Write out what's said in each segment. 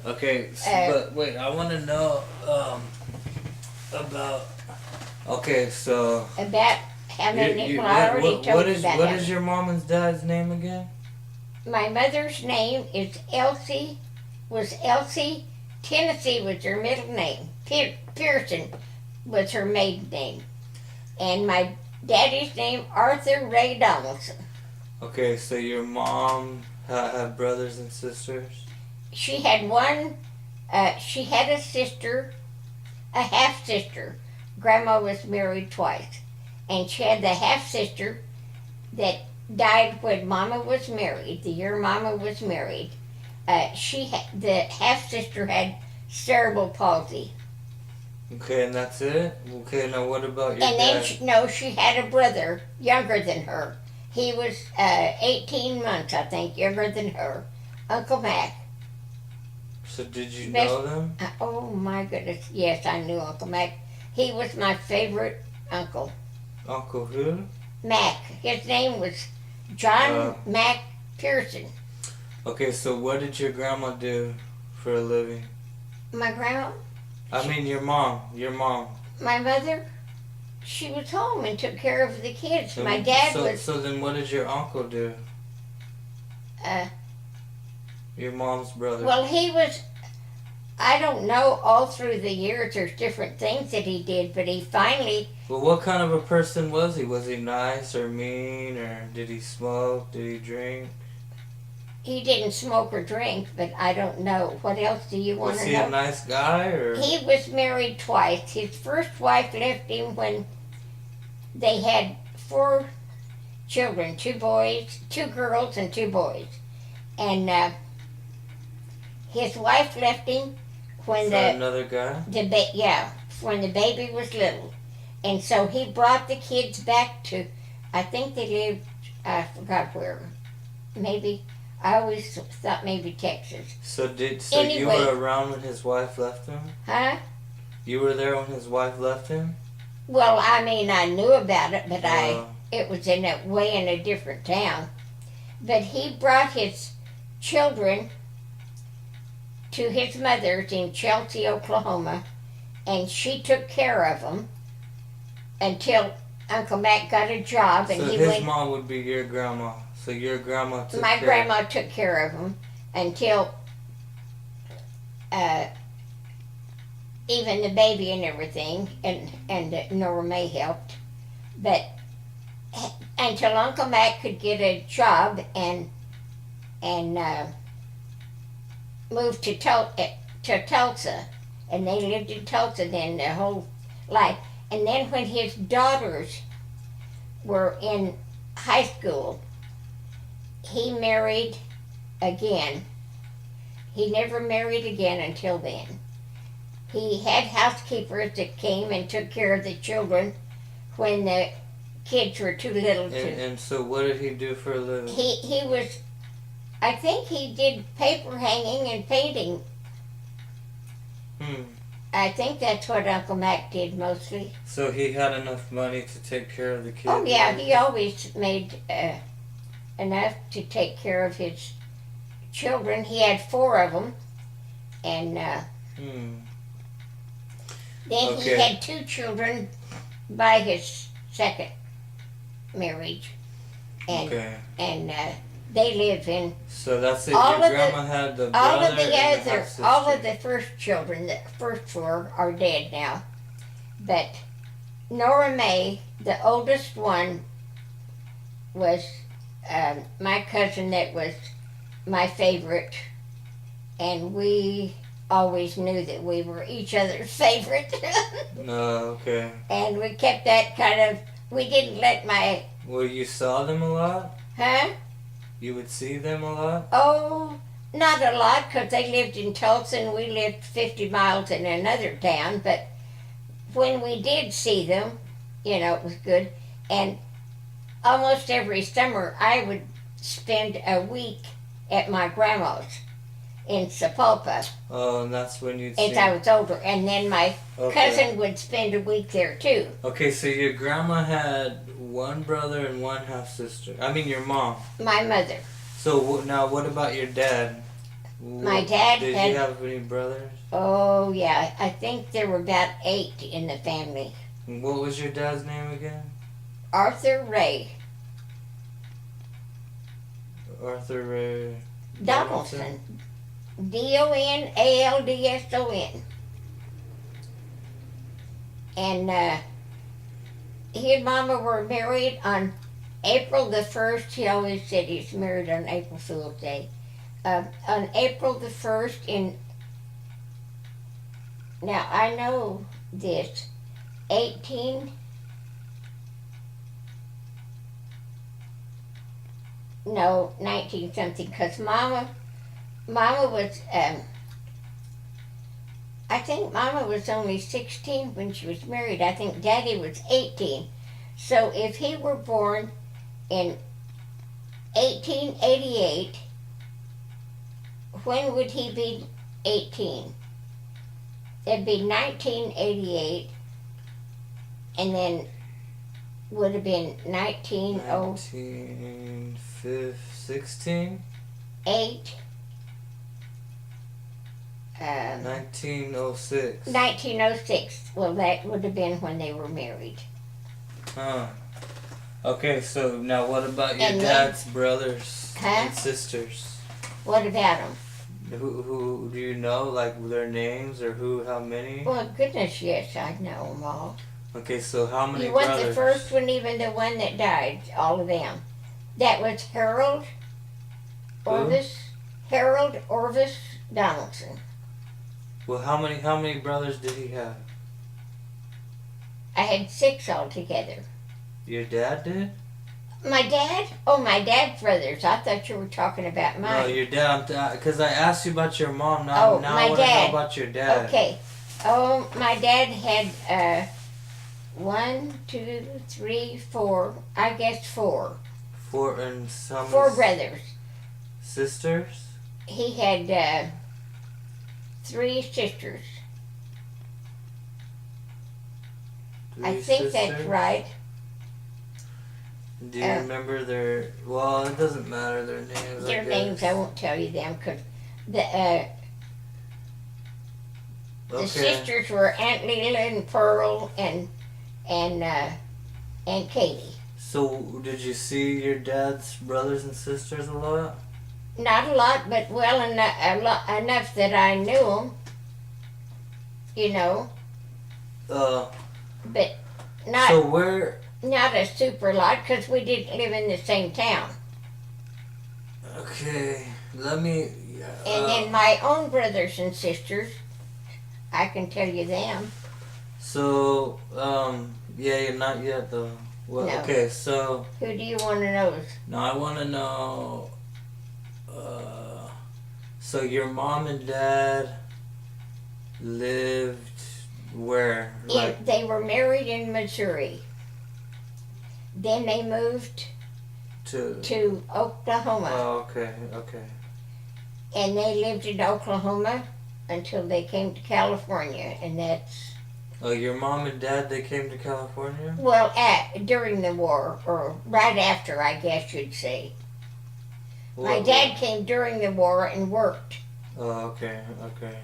Okay, but wait, I want to know about. Okay, so About how many, well, I what already told you about what how is many. your mom and dad's name again? My mother's name is Elsie, was Elsie. Tennessee was her middle name. Pearson was her maiden name. And my daddy's name, Arthur Ray Donaldson. Okay, so your mom have brothers and sisters. She had she had a sister, a half sister. Grandma was married twice. And she had the half sister that died when Mama was married, the year Mama was married. The half sister had cerebral palsy. Okay, and that's it. Okay, now what about your And then, dad? no, she had a brother younger than her. He was 18 months, I think, younger than her. Uncle Mac. So did you Best, know them? oh my goodness, yes, I knew Uncle Mac. He was my favorite uncle. Uncle who? Mac. His name was John Uh, Mac Pearson. okay, so what did your grandma do for a living? My grandma, I mean your mom. Your mom. my mother, she was home and took care of the kids. So, My dad so, was, so then what did your uncle do? uh, Your mom's brother. well, he was, I don't know, all through the years there's different things that he did, but he finally, Well, what kind of a person was he? Was he nice or mean, or did he smoke? Did he drink? he didn't smoke or drink, but I don't know. What else do you want Was to he know? a nice guy, or? He was married twice. His first wife left him when they had 4 children, 2 boys, 2 girls, and 2 boys. And his wife left him when For another guy? when the baby was little. And so he brought the kids back to, I think they lived, I forgot where, maybe, I always thought maybe Texas. So you Anyway. were around when his wife left him? Huh? You were there when his wife left him? Well, I mean, I knew about it, but Uh, it was in a different town. But he brought his children to his mother's in Chelsea, Oklahoma, and she took care of them until Uncle Mac got a job, and so he his went. mom would be your grandma. So your grandma took My care. grandma took care of them until uh, even the baby and everything, and Nora May helped, but until Uncle Mac could get a job and moved to Tulsa, and they lived in Tulsa then their whole life. And then when his daughters were in high school, he married again. He never married again until then. He had housekeepers that came and took care of the children when the kids were too little to. And so what did he do for a living? He was, I think he did paper hanging and painting. Hmm. I think that's what Uncle Mac did mostly. So he had enough money to take care of the kids? Oh yeah, he always made enough to take care of his children. He had 4 of them, and then he Okay. had 2 children by his second marriage, and Okay. they live in So that's it. All Your of the- grandma had the all brother of the and other, half-sister. all of the first children. The first 4 are dead now, but Nora May, the oldest one, was my cousin that was my favorite, and we always knew that we were each other's favorite. No, okay. And we kept that kind of, we didn't let my, Well, you saw them a lot? huh? You would see them a lot? Oh, not a lot, because they lived in Tulsa and we lived 50 miles in another town, but when we did see them, it was good. And almost every summer I would spend a week at my grandma's in Sapulpa Oh, and that's when you'd see as I was older. And then my Okay. cousin would spend a week there too. Okay, so your grandma had 1 brother and 1 half-sister. I mean, your mom. My mother. So now what about your dad? My dad Did had, he have any brothers? oh yeah, I think there were about 8 in the family. What was your dad's name again? Arthur Ray Arthur Ray Donaldson. Donaldson. And he and Mama were married on April the 1st. He always said he's married on April Fool's Day. On April the 1st in, now I know this, 18, no, 19 something, because Mama was, I think Mama was only 16 when she was married. I think Daddy was 18. So if he were born in 1888, when would he be 18? It'd be 1988, and then would have been 1916? 1908. 1906. 1906. Well, that would have been when they were married. Huh. Okay, so now what about your And dad's brothers Huh? and sisters? What about them? Who do you know, like their names or how many? Well, goodness, yes, I know them all. Okay, so how many You want brothers? the first one, even the one that died, all of them. That was Harold Orvis. Harold Orvis Donaldson. Well, how many brothers did he have? I had 6 altogether. Your dad did? My dad? Oh, my dad's brothers. I thought you were talking about mine. No, your dad. Because I asked you about your mom. Now, Oh, now my I want to know dad. about your dad. Okay. Oh, my dad had 1, 2, 3, 4. I guess 4. 4 and some 4 brothers. sisters. He had 3 sisters. 3 I think sisters? that's right. Do you remember their? Well, it doesn't matter their names. Their I names, guess. I won't tell you them because the Okay. sisters were Aunt Leela and Pearl and Katie. So, did you see your dad's brothers and sisters a lot? Not a lot, but well enough that I knew them. You know, but not So where? not a super lot because we didn't live in the same town. Okay, let me. And then my own brothers and sisters, I can tell you them. So, yeah, you're not yet though. Well, No. okay, so Who do you want to know? now I want to know. So your mom and dad lived where? They were married in Missouri. Then they moved to Oklahoma. Oh, okay, okay. And they lived in Oklahoma until they came to California. And that's, Oh, your mom and dad, they came to California? well, during the war, or right after, I guess you'd say. My dad came during the war and worked. Oh, okay, okay.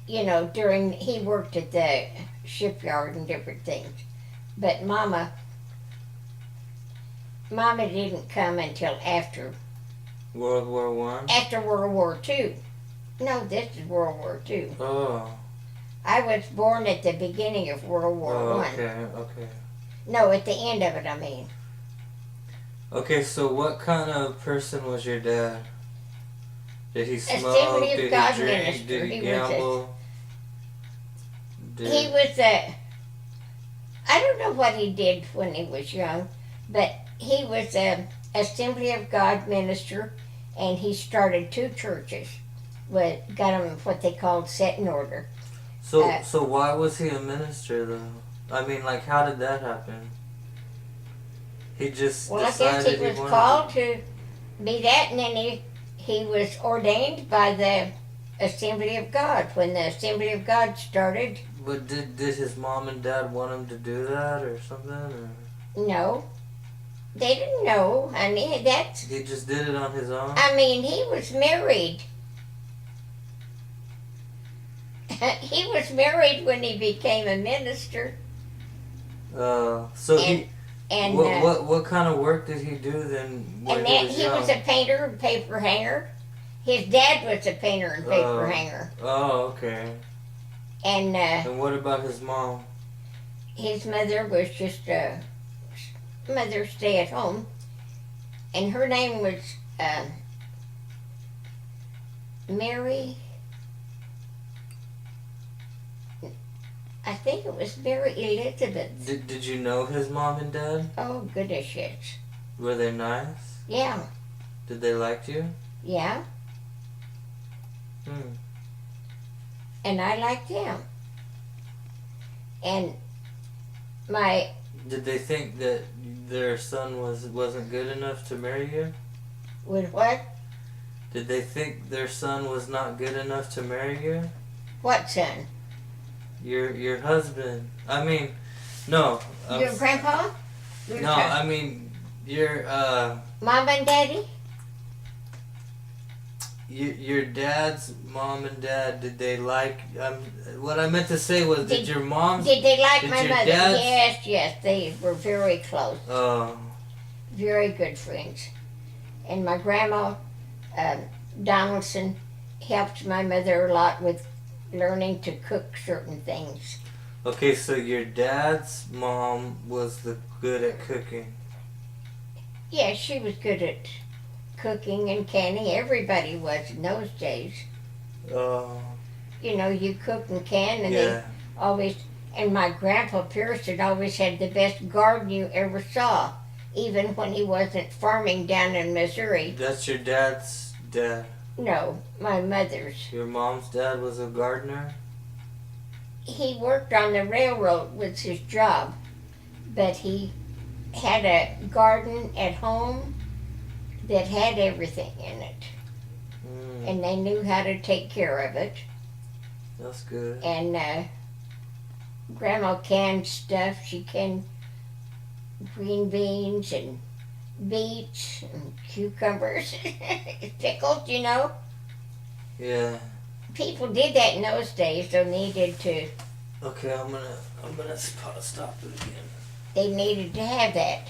You know, he worked at the shipyard and different things. But Mama didn't come until after World War One? After World War II. No, this is World War II. Oh. I was born at the beginning of World War One. Okay, okay. No, at the end of it, I mean. Okay, so what kind of person was your dad? Did he smoke? Assembly of Did God he drink? minister. Did he He was gamble? He was I don't know what he did when he was young, but he was a Assembly of God minister, and he started 2 churches. Got them what they called set in order. So why was he a minister though? I mean, like, how did that happen? He just Well, I guess decided he was wanted called to be that, and then he was ordained by the Assembly of God. When the Assembly of God started, But did his mom and dad want him to do that or something? Or no, they didn't know. I mean, he just did it on his own? I mean, he was married He was married when he became a minister. So And- he And what kind of work did he do then when and he then was he young? was a painter and paper hanger. His dad was a painter and paper hanger. Oh, okay. And And what about his mom? his mother was just a mother stay at home. And her name was Mary. I think it was Mary Elizabeth. Did you know his mom and dad? Oh, goodness, yes. Were they nice? Yeah, Did they like you? yeah. Hmm. And I liked them. And my, Did they think that their son wasn't good enough to marry you? with what? Did they think their son was not good enough to marry you? What son? Your husband. I mean, no. Your grandpa? Your No, son? I mean your Mom and daddy? your dad's mom and dad. Did they like? What I meant to say was, did your mom? Did they like Did my your mother? dad's- Yes, yes. They were very close. Very good friends. And my grandma, Donaldson, helped my mother a lot with learning to cook certain things. Okay, so your dad's mom was good at cooking. Yeah, she was good at cooking and canning. Everybody was in those days. Oh, You know, you cook and can, and yeah. they always. And my grandpa Pearson always had the best garden you ever saw, even when he wasn't farming down in Missouri. That's your dad's dad. No, my mother's. Your mom's dad was a gardener. He worked on the railroad was his job, but he had a garden at home that had everything in it, and they knew how to take care of it. That's good. And Grandma canned stuff. She canned green beans and beets and cucumbers, pickled, you know. Yeah. People did that in those days. They needed to. Okay, I'm gonna stop it again. They needed to have that.